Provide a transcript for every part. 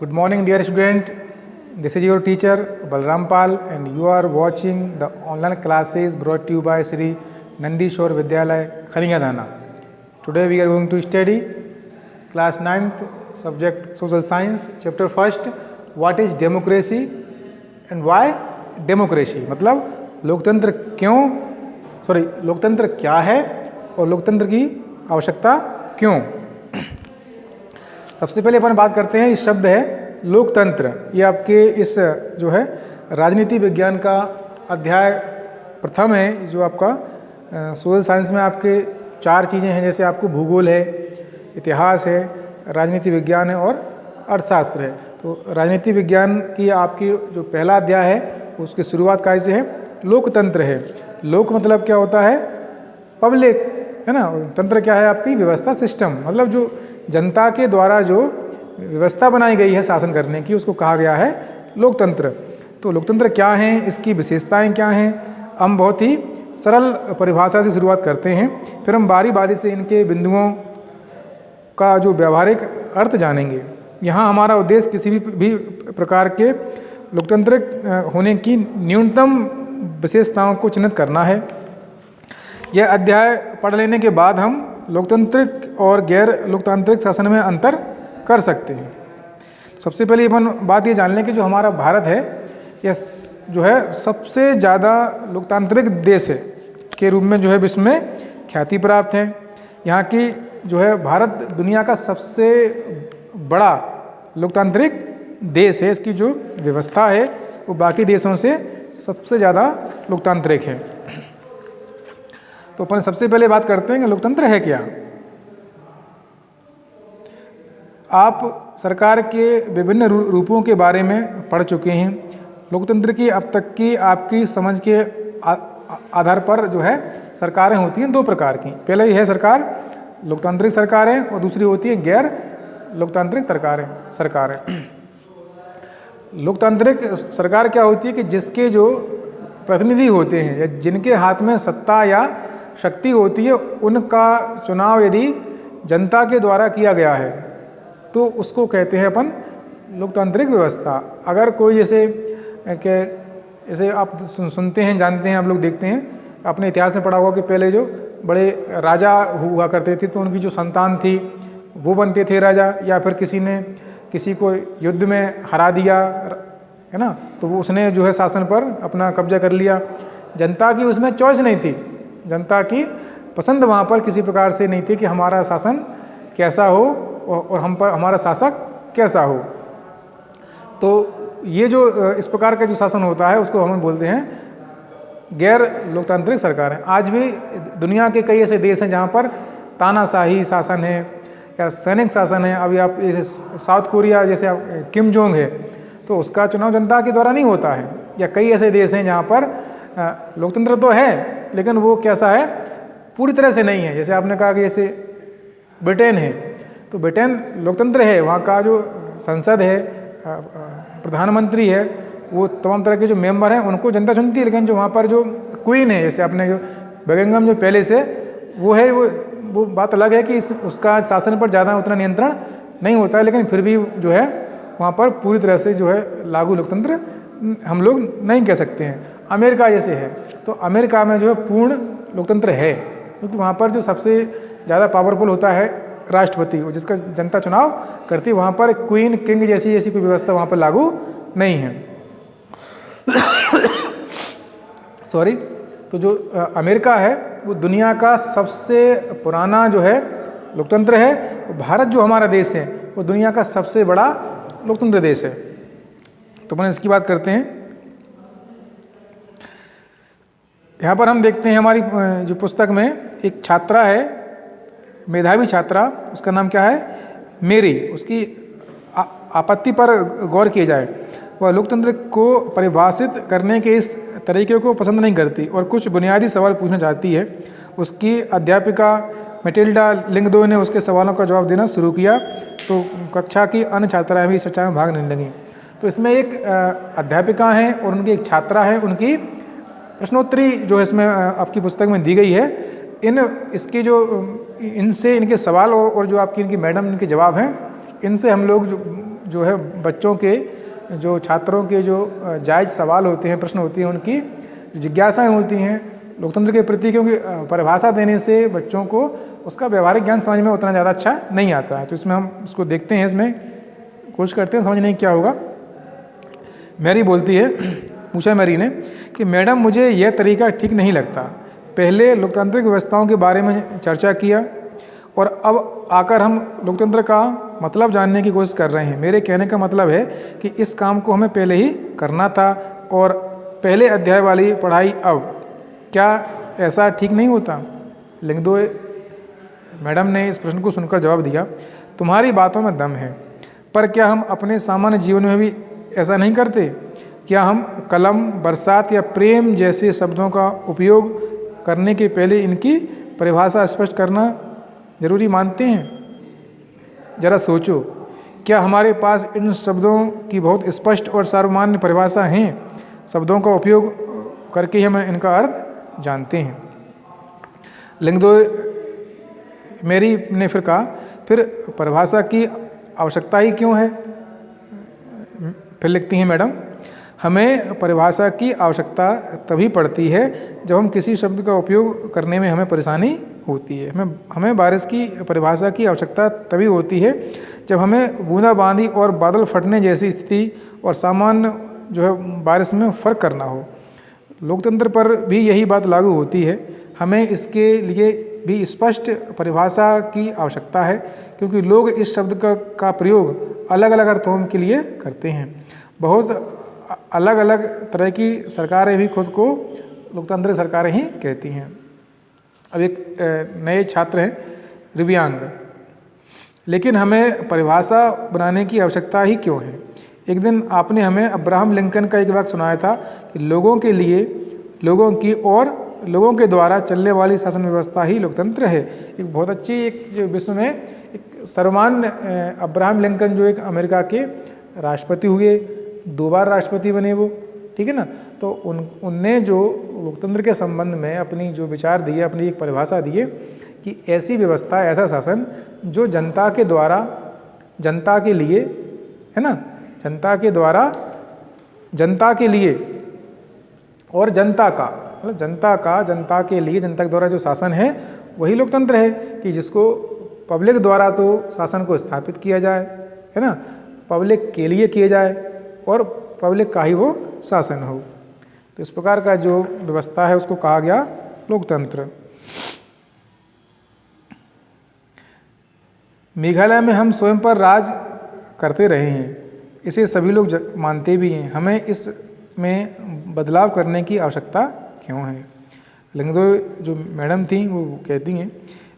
Good morning, dear student. This is your teacher Balram Pal, and you are watching the online classes brought to you by Sri Nandishwar Vidyalaya, Kharingadana. Today we are going to study class 9th, subject Social Science, chapter 1st. What is democracy and why democracy? मतलब लोकतंत्र लोकतंत्र क्या है और लोकतंत्र की आवश्यकता क्यों। सबसे पहले अपन बात करते हैं, इस शब्द है लोकतंत्र। ये आपके इस जो है राजनीति विज्ञान का अध्याय प्रथम है, जो आपका सोशल साइंस में आपके 4 चीज़ें हैं, जैसे आपको भूगोल है, इतिहास है, राजनीति विज्ञान है और अर्थशास्त्र है। तो राजनीति विज्ञान की आपकी जो पहला अध्याय है उसकी शुरुआत कैसे है, लोकतंत्र है। लोक मतलब क्या होता है, पब्लिक है ना। तंत्र क्या है, आपकी व्यवस्था, सिस्टम, मतलब जो जनता के द्वारा जो व्यवस्था बनाई गई है शासन करने की, उसको कहा गया है लोकतंत्र। तो लोकतंत्र क्या है, इसकी विशेषताएं क्या हैं, हम बहुत ही सरल परिभाषा से शुरुआत करते हैं, फिर हम बारी बारी से इनके बिंदुओं का जो व्यावहारिक अर्थ जानेंगे। यहाँ हमारा उद्देश्य किसी भी प्रकार के लोकतंत्र होने की न्यूनतम विशेषताओं को चिन्हित करना है। यह अध्याय पढ़ लेने के बाद हम लोकतांत्रिक और गैर लोकतांत्रिक शासन में अंतर कर सकते हैं। सबसे पहले अपन बात ये जान लें कि जो हमारा भारत है, यह जो है सबसे ज़्यादा लोकतांत्रिक देश है के रूप में जो है विश्व में ख्याति प्राप्त है। यहाँ की जो है भारत दुनिया का सबसे बड़ा लोकतांत्रिक देश है। इसकी जो व्यवस्था है वो बाकी देशों से सबसे ज़्यादा लोकतांत्रिक है। तो अपन सबसे पहले बात करते हैं कि लोकतंत्र है क्या। आप सरकार के विभिन्न रूपों के बारे में पढ़ चुके हैं। लोकतंत्र की अब तक की आपकी समझ के आधार पर जो है सरकारें होती हैं 2 प्रकार की। पहले है सरकार लोकतांत्रिक सरकारें और दूसरी होती है गैर लोकतांत्रिक सरकारें। लोकतांत्रिक सरकार क्या होती है कि जिसके जो प्रतिनिधि होते हैं या जिनके हाथ में सत्ता या शक्ति होती है, उनका चुनाव यदि जनता के द्वारा किया गया है तो उसको कहते हैं अपन लोकतांत्रिक व्यवस्था। अगर कोई जैसे आप सुनते हैं, जानते हैं, आप लोग देखते हैं, अपने इतिहास में पढ़ा होगा कि पहले जो बड़े राजा हुआ करते थे तो उनकी जो संतान थी वो बनते थे राजा, या फिर किसी ने किसी को युद्ध में हरा दिया है ना, तो वो उसने जो है शासन पर अपना कब्जा कर लिया। जनता की उसमें चॉइस नहीं थी, जनता की पसंद वहाँ पर किसी प्रकार से नहीं थी कि हमारा शासन कैसा हो और हम पर हमारा शासक कैसा हो। तो ये जो इस प्रकार का जो शासन होता है उसको हम बोलते हैं गैर लोकतांत्रिक सरकारें। आज भी दुनिया के कई ऐसे देश हैं जहाँ पर तानाशाही शासन है या सैनिक शासन है। अभी आप जैसे साउथ कोरिया, जैसे आप किम जोंग है, तो उसका चुनाव जनता के द्वारा नहीं होता है। या कई ऐसे देश हैं जहाँ पर लोकतंत्र तो है लेकिन वो कैसा है, पूरी तरह से नहीं है। जैसे आपने कहा कि जैसे ब्रिटेन है, तो ब्रिटेन लोकतंत्र है, वहाँ का जो संसद है, प्रधानमंत्री है, वो तमाम तरह के जो मेंबर हैं उनको जनता चुनती है। लेकिन जो वहाँ पर जो क्वीन है, जैसे आपने जो बकिंघम जो पैलेस है, वो है वो बात अलग है कि उसका शासन पर ज़्यादा उतना नियंत्रण नहीं होता है, लेकिन फिर भी जो है वहाँ पर पूरी तरह से जो है लागू लोकतंत्र हम लोग नहीं कह सकते हैं। अमेरिका जैसे है, तो अमेरिका में जो है पूर्ण लोकतंत्र है, क्योंकि वहाँ पर जो सबसे ज़्यादा पावरफुल होता है राष्ट्रपति, जिसका जनता चुनाव करती है। वहाँ पर क्वीन किंग जैसी कोई व्यवस्था वहाँ पर लागू नहीं है। सॉरी। तो जो अमेरिका है वो दुनिया का सबसे पुराना जो है लोकतंत्र है। भारत जो हमारा देश है वो दुनिया का सबसे बड़ा लोकतंत्र देश है। तो अपन इसकी बात करते हैं। यहाँ पर हम देखते हैं हमारी जो पुस्तक में एक छात्रा है, मेधावी छात्रा, उसका नाम क्या है, मेरी। उसकी आपत्ति पर गौर किया जाए। वह लोकतंत्र को परिभाषित करने के इस तरीके को पसंद नहीं करती और कुछ बुनियादी सवाल पूछना चाहती है। उसकी अध्यापिका मैटिल्डा लिंगदो ने उसके सवालों का जवाब देना शुरू किया, तो कक्षा की अन्य छात्राएं भी इस चर्चा में भाग लेने लगीं। तो इसमें एक अध्यापिका हैं और उनकी एक छात्रा है, उनकी प्रश्नोत्तरी जो है इसमें आपकी पुस्तक में दी गई है। इनसे इनके सवाल और जो आपकी इनकी मैडम इनके जवाब हैं, इनसे हम लोग जो है बच्चों के, जो छात्रों के जो जायज़ सवाल होते हैं, प्रश्न होती हैं, उनकी जिज्ञासाएं होती हैं लोकतंत्र के प्रति, क्योंकि परिभाषा देने से बच्चों को उसका व्यवहारिक ज्ञान समझ में उतना ज़्यादा अच्छा नहीं आता है। तो इसमें हम इसको देखते हैं, इसमें कोशिश करते हैं समझने की क्या होगा। मैरी बोलती है, पूछा मैरी ने कि मैडम मुझे यह तरीका ठीक नहीं लगता। पहले लोकतांत्रिक व्यवस्थाओं के बारे में चर्चा किया और अब आकर हम लोकतंत्र का मतलब जानने की कोशिश कर रहे हैं। मेरे कहने का मतलब है कि इस काम को हमें पहले ही करना था और पहले अध्याय वाली पढ़ाई अब, क्या ऐसा ठीक नहीं होता? लिंगदोय मैडम ने इस प्रश्न को सुनकर जवाब दिया, तुम्हारी बातों में दम है, पर क्या हम अपने सामान्य जीवन में भी ऐसा नहीं करते? क्या हम कलम, बरसात या प्रेम जैसे शब्दों का उपयोग करने के पहले इनकी परिभाषा स्पष्ट करना जरूरी मानते हैं? जरा सोचो, क्या हमारे पास इन शब्दों की बहुत स्पष्ट और सामान्य परिभाषा हैं? शब्दों का उपयोग करके ही हम इनका अर्थ जानते हैं। लिंगदोय मैरी ने फिर कहा, फिर परिभाषा की आवश्यकता ही क्यों है? फिर लिखती हैं मैडम, हमें परिभाषा की आवश्यकता तभी पड़ती है जब हम किसी शब्द का उपयोग करने में हमें परेशानी होती है। हमें बारिश की परिभाषा की आवश्यकता तभी होती है जब हमें बूंदाबांदी और बादल फटने जैसी स्थिति और सामान्य जो है बारिश में फ़र्क करना हो। लोकतंत्र पर भी यही बात लागू होती है। हमें इसके लिए भी स्पष्ट परिभाषा की आवश्यकता है, क्योंकि लोग इस शब्द का प्रयोग अलग अलग अर्थों के लिए करते हैं। बहुत अलग अलग तरह की सरकारें भी खुद को लोकतांत्रिक सरकारें ही कहती हैं। अब एक नए छात्र हैं रिव्यांग, लेकिन हमें परिभाषा बनाने की आवश्यकता ही क्यों है? एक दिन आपने हमें अब्राहम लिंकन का एक वाक्य सुनाया था कि लोगों के लिए, लोगों की और लोगों के द्वारा चलने वाली शासन व्यवस्था ही लोकतंत्र है। एक बहुत अच्छी, एक जो विश्व में एक सर्वमान्य अब्राहम लिंकन जो एक अमेरिका के राष्ट्रपति हुए, 2 बार राष्ट्रपति बने वो, ठीक है ना। तो उनने जो लोकतंत्र के संबंध में अपनी जो विचार दिए, अपनी एक परिभाषा दिए कि ऐसी व्यवस्था, ऐसा शासन जो जनता के द्वारा, जनता के लिए, है ना, जनता के द्वारा, जनता के लिए और जनता का, मतलब जनता के लिए, जनता के द्वारा जो शासन है वही लोकतंत्र है। कि जिसको पब्लिक द्वारा तो शासन को स्थापित किया जाए, है ना, पब्लिक के लिए किया जाए और पब्लिक का ही वो शासन हो। तो इस प्रकार का जो व्यवस्था है उसको कहा गया लोकतंत्र। मेघालय में हम स्वयं पर राज करते रहे हैं, इसे सभी लोग मानते भी हैं। हमें इसमें बदलाव करने की आवश्यकता क्यों है? लिंगदोय जो मैडम थी वो कहती हैं,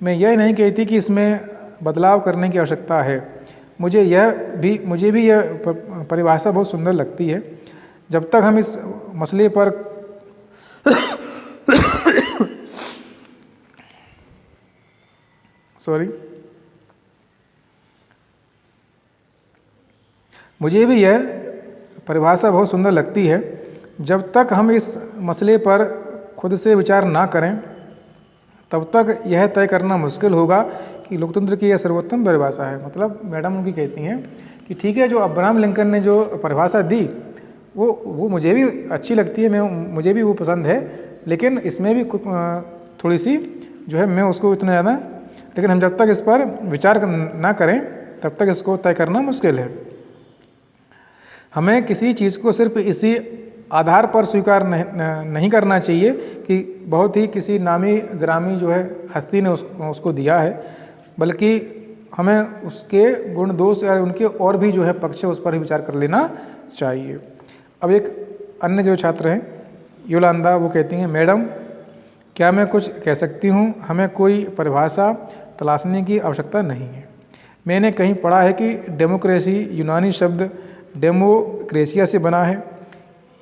मैं यह नहीं कहती कि इसमें बदलाव करने की आवश्यकता है। मुझे भी यह परिभाषा बहुत सुंदर लगती है। जब तक हम इस मसले पर मुझे भी यह परिभाषा बहुत सुंदर लगती है। जब तक हम इस मसले पर खुद से विचार ना करें, तब तक यह तय करना मुश्किल होगा कि लोकतंत्र की यह सर्वोत्तम परिभाषा है। मतलब मैडम उनकी कहती हैं कि ठीक है, जो अब्राहम लिंकन ने जो परिभाषा दी वो मुझे भी अच्छी लगती है, मुझे भी वो पसंद है, लेकिन इसमें भी थोड़ी सी जो है, मैं उसको इतना ज़्यादा, लेकिन हम जब तक इस पर विचार ना करें तब तक इसको तय करना मुश्किल है। हमें किसी चीज़ को सिर्फ इसी आधार पर स्वीकार नहीं करना चाहिए कि बहुत ही किसी नामी ग्रामी जो है हस्ती ने उसको दिया है, बल्कि हमें उसके गुण दोष या उनके और भी जो है पक्ष है उस पर ही विचार कर लेना चाहिए। अब एक अन्य जो छात्र हैं योलांदा, वो कहती हैं, मैडम क्या मैं कुछ कह सकती हूँ? हमें कोई परिभाषा तलाशने की आवश्यकता नहीं है। मैंने कहीं पढ़ा है कि डेमोक्रेसी यूनानी शब्द डेमोक्रेसिया से बना है।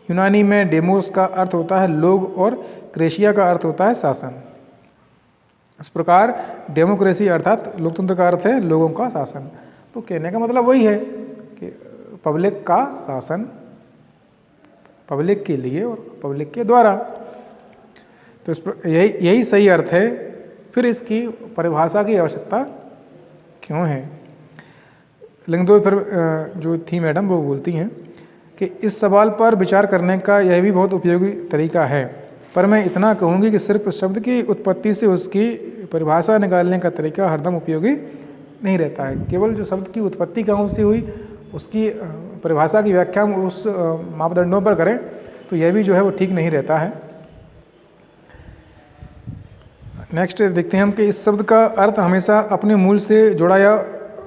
यूनानी में डेमोस का अर्थ होता है लोग और क्रेशिया का अर्थ होता है शासन। इस प्रकार डेमोक्रेसी अर्थात लोकतंत्र का अर्थ है लोगों का शासन। तो कहने का मतलब वही है कि पब्लिक का शासन, पब्लिक के लिए और पब्लिक के द्वारा। तो यही सही अर्थ है। फिर इसकी परिभाषा की आवश्यकता क्यों है? लिंग दो फिर जो थी मैडम वो बोलती हैं कि इस सवाल पर विचार करने का यह भी बहुत उपयोगी तरीका है, पर मैं इतना कहूँगी कि सिर्फ शब्द की उत्पत्ति से उसकी परिभाषा निकालने का तरीका हरदम उपयोगी नहीं रहता है। केवल जो शब्द की उत्पत्ति कहाँ से हुई उसकी परिभाषा की व्याख्या हम उस मापदंडों पर करें तो यह भी जो है वो ठीक नहीं रहता है। नेक्स्ट देखते हैं हम कि इस शब्द का अर्थ हमेशा अपने मूल से जुड़ा या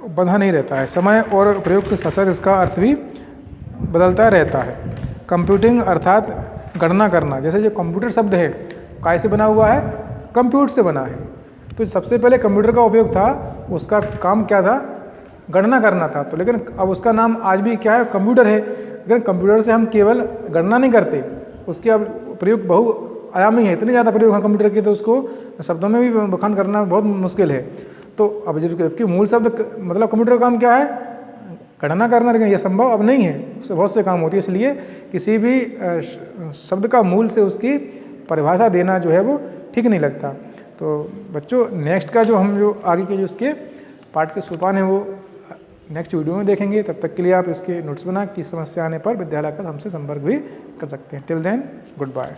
बंधा नहीं रहता है, समय और प्रयोग के साथ साथ इसका अर्थ भी बदलता रहता है। कंप्यूटिंग अर्थात गणना करना, जैसे जो कंप्यूटर शब्द है काय से बना हुआ है, कंप्यूट से बना है। तो सबसे पहले कंप्यूटर का उपयोग था, उसका काम क्या था, गणना करना था। तो लेकिन अब उसका नाम आज भी क्या है, कंप्यूटर है। लेकिन कंप्यूटर से हम केवल गणना नहीं करते, उसके अब प्रयोग बहुआयामी है, इतने ज़्यादा प्रयोग है कंप्यूटर के, तो उसको शब्दों में भी बखान करना बहुत मुश्किल है। तो अब जबकि मूल शब्द मतलब कंप्यूटर का काम क्या है, गणना करना, लेकिन यह संभव अब नहीं है, उससे बहुत से काम होती है। इसलिए किसी भी शब्द का मूल से उसकी परिभाषा देना जो है वो ठीक नहीं लगता। तो बच्चों नेक्स्ट का जो हम जो आगे के जो इसके पाठ के सोपान है वो नेक्स्ट वीडियो में देखेंगे। तब तक के लिए आप इसके नोट्स बना की समस्या आने पर विद्यालय का हमसे संपर्क भी कर सकते हैं। Till then good bye.